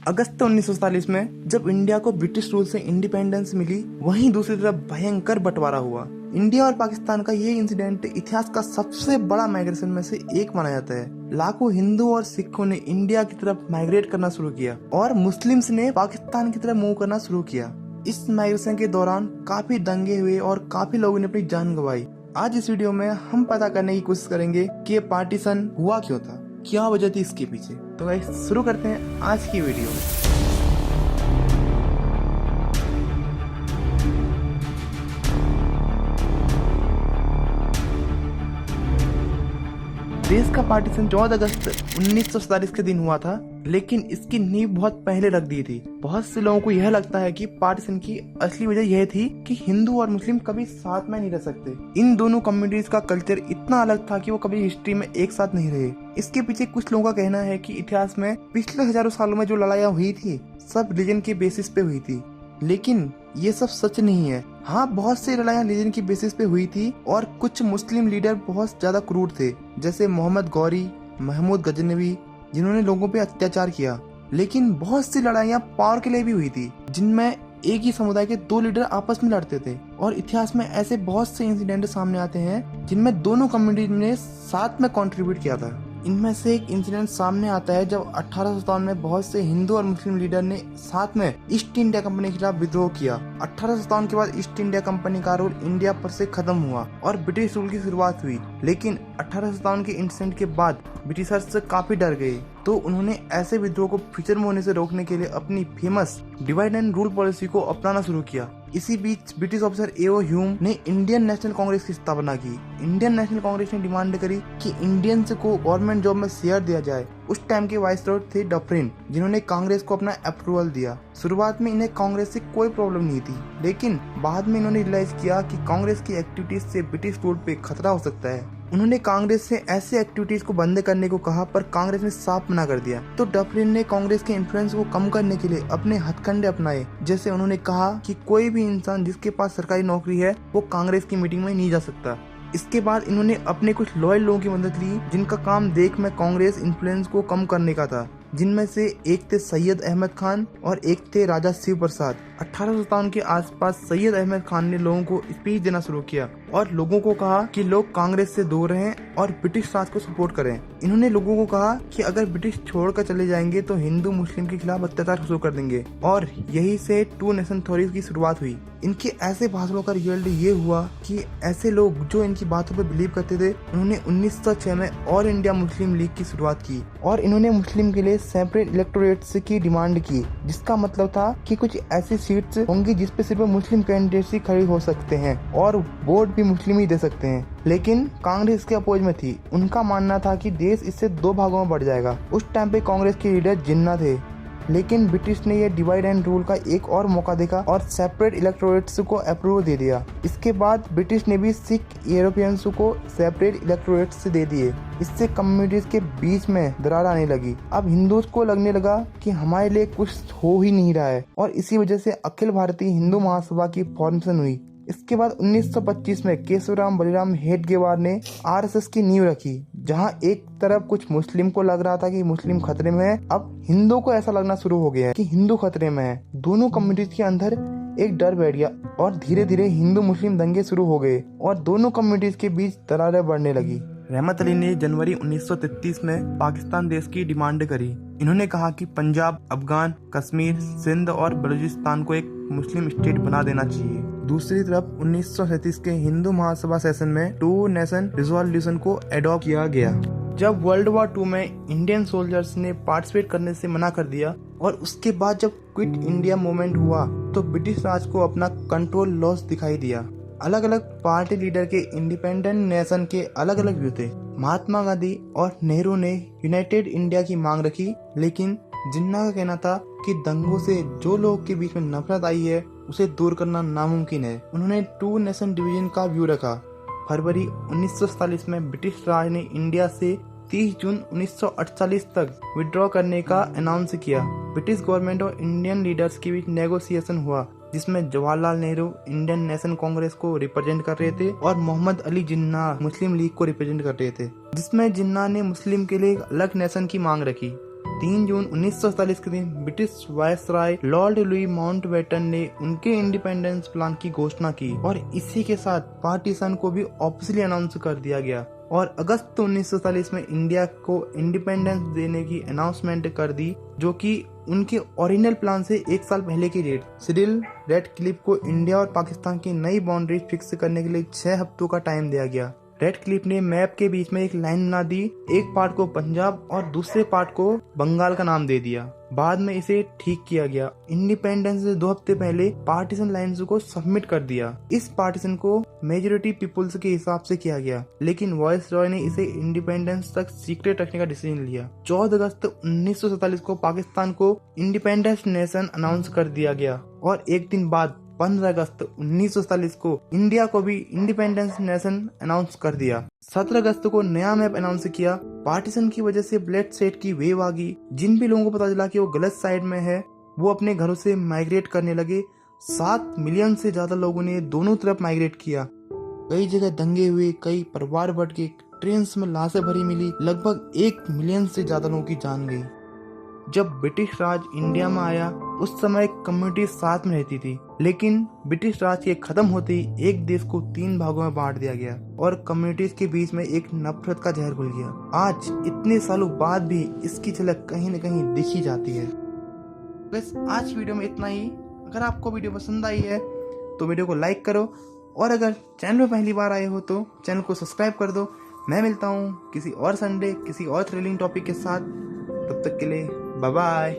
अगस्त 1947 में जब इंडिया को ब्रिटिश रूल से इंडिपेंडेंस मिली, वहीं दूसरी तरफ भयंकर बंटवारा हुआ। इंडिया और पाकिस्तान का ये इंसिडेंट इतिहास का सबसे बड़ा माइग्रेशन में से एक माना जाता है। लाखों हिंदू और सिखों ने इंडिया की तरफ माइग्रेट करना शुरू किया और मुस्लिम्स ने पाकिस्तान की तरफ मूव करना शुरू किया। इस माइग्रेशन के दौरान काफी दंगे हुए और काफी लोगों ने अपनी जान गंवाई। आज इस वीडियो में हम पता करने की कोशिश करेंगे कि ये पार्टीशन हुआ क्यों था, क्या वजह थी इसके पीछे। तो गाइस शुरू करते हैं आज की वीडियो। देश का पार्टीशन 14 अगस्त 1947 के दिन हुआ था, लेकिन इसकी नींव बहुत पहले रख दी थी। बहुत से लोगों को यह लगता है कि पार्टीशन की असली वजह यह थी कि हिंदू और मुस्लिम कभी साथ में नहीं रह सकते। इन दोनों कम्युनिटीज का कल्चर इतना अलग था कि वो कभी हिस्ट्री में एक साथ नहीं रहे। इसके पीछे कुछ लोगों का कहना है कि इतिहास में पिछले हजारों सालों में जो लड़ाइयाँ हुई थी सब रिलीजन के बेसिस पे हुई थी, लेकिन ये सब सच नहीं है। हाँ, बहुत सी लड़ाइयाँ रिलीजन की बेसिस पे हुई थी और कुछ मुस्लिम लीडर बहुत ज्यादा क्रूर थे, जैसे मोहम्मद गौरी, महमूद गजनवी, जिन्होंने लोगों पे अत्याचार किया। लेकिन बहुत सी लड़ाइयाँ पावर के लिए भी हुई थी, जिनमें एक ही समुदाय के दो लीडर आपस में लड़ते थे। और इतिहास में ऐसे बहुत से इंसिडेंट सामने आते हैं जिनमें दोनों कम्युनिटी ने साथ में कंट्रीब्यूट किया था। इनमें से एक इंसिडेंट सामने आता है जब 1857 में बहुत से हिंदू और मुस्लिम लीडर ने साथ में ईस्ट इंडिया कंपनी के खिलाफ विद्रोह किया। 1857 के बाद ईस्ट इंडिया कंपनी का रूल इंडिया पर से खत्म हुआ और ब्रिटिश रूल की शुरुआत हुई। लेकिन 1857 के इंसिडेंट के बाद ब्रिटिशर्स काफी डर गए, तो उन्होंने ऐसे विद्रोह को फ्यूचर में होने से रोकने के लिए अपनी famous divide and rule policy को अपनाना शुरू किया। इसी बीच ब्रिटिश ऑफिसर ए.ओ. ह्यूम ने इंडियन नेशनल कांग्रेस की स्थापना की। इंडियन नेशनल कांग्रेस ने डिमांड करी कि इंडियंस को गवर्नमेंट जॉब में शेयर दिया जाए। उस टाइम के वाइसरॉय थे डफरिन, जिन्होंने कांग्रेस को अपना अप्रूवल दिया। शुरुआत में इन्हें कांग्रेस से कोई प्रॉब्लम नहीं थी, लेकिन बाद में इन्होंने रियलाइज किया कि कांग्रेस की एक्टिविटीज से ब्रिटिश रूल पे खतरा हो सकता है। उन्होंने कांग्रेस से ऐसे एक्टिविटीज को बंद करने को कहा, पर कांग्रेस ने साफ मना कर दिया। तो डफरिन ने कांग्रेस के इन्फ्लुएंस को कम करने के लिए अपने हथकंडे अपनाए। जैसे उन्होंने कहा कि कोई भी इंसान जिसके पास सरकारी नौकरी है वो कांग्रेस की मीटिंग में नहीं जा सकता। इसके बाद इन्होंने अपने कुछ लॉयल लोगों की मदद ली, जिनका काम देख में कांग्रेस इन्फ्लुएंस को कम करने का था, जिनमें से एक थे सैयद अहमद खान और एक थे राजा शिव प्रसाद। 1857 के आसपास सैयद अहमद खान ने लोगों को स्पीच देना शुरू किया और लोगों को कहा कि लोग कांग्रेस से दूर रहें और ब्रिटिश राज को सपोर्ट करें। इन्होंने लोगों को कहा कि अगर ब्रिटिश छोड़कर चले जाएंगे तो हिंदू मुस्लिम के खिलाफ अत्याचार शुरू कर देंगे, और यही से टू नेशन थ्योरी की शुरुआत हुई। इनके ऐसे भाषणों का रिजल्ट ये हुआ कि ऐसे लोग जो इनकी बातों पर बिलीव करते थे, उन्होंने 1906 में ऑल इंडिया मुस्लिम लीग की शुरुआत की और इन्होंने मुस्लिम के लिए सेपरेट इलेक्टोरेट्स की डिमांड की, जिसका मतलब था कि कुछ ऐसी सीट्स होंगी जिसपे सिर्फ मुस्लिम कैंडिडेट्स ही खड़े हो सकते हैं और वोट भी मुस्लिम ही दे सकते हैं। लेकिन कांग्रेस के अपोज में थी। उनका मानना था कि देश इससे दो भागों में बढ़ जाएगा। उस टाइम पे कांग्रेस के लीडर जिन्ना थे, लेकिन ब्रिटिश ने यह डिवाइड एंड रूल का एक और मौका देखा और सेपरेट इलेक्टोरेट्स को अप्रूव दे दिया। इसके बाद ब्रिटिश ने भी सिख यूरोपियंस को सेपरेट इलेक्टोरेट्स दे दिए। इससे कम्युनिटीज के बीच में दरार आने लगी। अब हिंदूज को लगने लगा कि हमारे लिए कुछ हो ही नहीं रहा है, और इसी वजह से अखिल भारतीय हिंदू महासभा की फॉर्मेशन हुई। इसके बाद 1925 में केशवराम बलिराम हेडगेवार ने आरएसएस की नींव रखी। जहां एक तरफ कुछ मुस्लिम को लग रहा था कि मुस्लिम खतरे में है, अब हिंदू को ऐसा लगना शुरू हो गया है कि हिंदू खतरे में है। दोनों कम्युनिटीज के अंदर एक डर बैठ गया और धीरे धीरे हिंदू मुस्लिम दंगे शुरू हो गए और दोनों कम्युनिटीज के बीच दरारें बढ़ने लगी। रहमत अली ने जनवरी 1933 में पाकिस्तान देश की डिमांड करी। इन्होंने कहा कि पंजाब, अफगान, कश्मीर, सिंध और बलूचिस्तान को एक मुस्लिम स्टेट बना देना चाहिए। दूसरी तरफ 1937 के हिंदू महासभा सेशन में टू नेशन रिजोल्यूशन को एडॉप्ट किया गया। जब वर्ल्ड वॉर 2 में इंडियन सोल्जर्स ने पार्टिसिपेट करने से मना कर दिया और उसके बाद जब क्विट इंडिया मूवमेंट हुआ, तो ब्रिटिश राज को अपना कंट्रोल लॉस दिखाई दिया। अलग अलग पार्टी लीडर के इंडिपेंडेंट नेशन के अलग अलग व्यू थे। महात्मा गांधी और नेहरू ने यूनाइटेड इंडिया की मांग रखी, लेकिन जिन्ना का कहना था कि दंगों से जो लोगों के बीच में नफरत आई है उसे दूर करना नामुमकिन है। उन्होंने टू नेशन डिवीजन का व्यू रखा। फरवरी 1947 में ब्रिटिश राज ने इंडिया से 30 जून 1948 तक विड्रॉ करने का अनाउंस किया। ब्रिटिश गवर्नमेंट और इंडियन लीडर्स के बीच नेगोशिएशन हुआ, जिसमें जवाहरलाल नेहरू इंडियन नेशनल कांग्रेस को रिप्रेजेंट कर रहे थे और मोहम्मद अली जिन्ना मुस्लिम लीग को रिप्रेजेंट कर रहे थे, जिसमें जिन्ना ने मुस्लिम के लिए एक अलग नेशन की मांग रखी। 3 जून 1947 के दिन British viceroy Lord Louis Mountbatten ने उनके इंडिपेंडेंस प्लान की घोषणा की और इसी के साथ पार्टीशन को भी ऑफिशियली अनाउंस कर दिया गया और अगस्त 1947 में इंडिया को इंडिपेंडेंस देने की अनाउंसमेंट कर दी, जो कि उनके ओरिजिनल प्लान से 1 साल पहले की डेट। सिरिल रेडक्लिफ को इंडिया और पाकिस्तान की नई बाउंड्री फिक्स करने के लिए 6 हफ्तों का टाइम दिया गया। रेडक्लिफ ने मैप के बीच में एक लाइन बना दी, एक पार्ट को पंजाब और दूसरे पार्ट को बंगाल का नाम दे दिया। बाद में इसे ठीक किया गया। इंडिपेंडेंस से 2 हफ्ते पहले पार्टीशन लाइन्स को सबमिट कर दिया। इस पार्टीशन को मेजोरिटी पीपुल्स के हिसाब से किया गया, लेकिन वायसरॉय ने इसे इंडिपेंडेंस तक सीक्रेट रखने का डिसीजन लिया। 14 अगस्त 1947 को पाकिस्तान को इंडिपेंडेंस नेशन अनाउंस कर दिया गया और एक दिन बाद 15 अगस्त 1947 को इंडिया को भी इंडिपेंडेंस नेशन अनाउंस कर दिया। 17 अगस्त को नया मैप अनाउंस किया। पार्टीशन की वजह से ब्लड स्टेट की वेव आ गई। जिन भी लोगों को पता चला कि वो गलत साइड में है, वो अपने घरों से माइग्रेट करने लगे। 7 मिलियन से ज्यादा लोगों ने दोनों तरफ माइग्रेट किया। कई जगह दंगे हुए, कई परिवार बट गए, ट्रेन में लाशें भरी मिली। लगभग 1 मिलियन से ज्यादा लोगों की जान गई। जब ब्रिटिश राज इंडिया में आया, उस समय कम्युनिटी साथ में रहती थी, लेकिन ब्रिटिश राज के खत्म होते ही एक देश को 3 भागों में बांट दिया गया और कम्युनिटीज के बीच में एक नफरत का जहर घुल गया। आज इतने सालों बाद भी इसकी झलक कहीं न कहीं दिखी जाती है। बस आज वीडियो में इतना ही। अगर आपको वीडियो पसंद आई है तो वीडियो को लाइक करो और अगर चैनल में पहली बार आए हो तो चैनल को सब्सक्राइब कर दो। मैं मिलता हूँ किसी और संडे किसी और थ्रिलिंग टॉपिक के साथ। तब तक के लिए बाय बाय।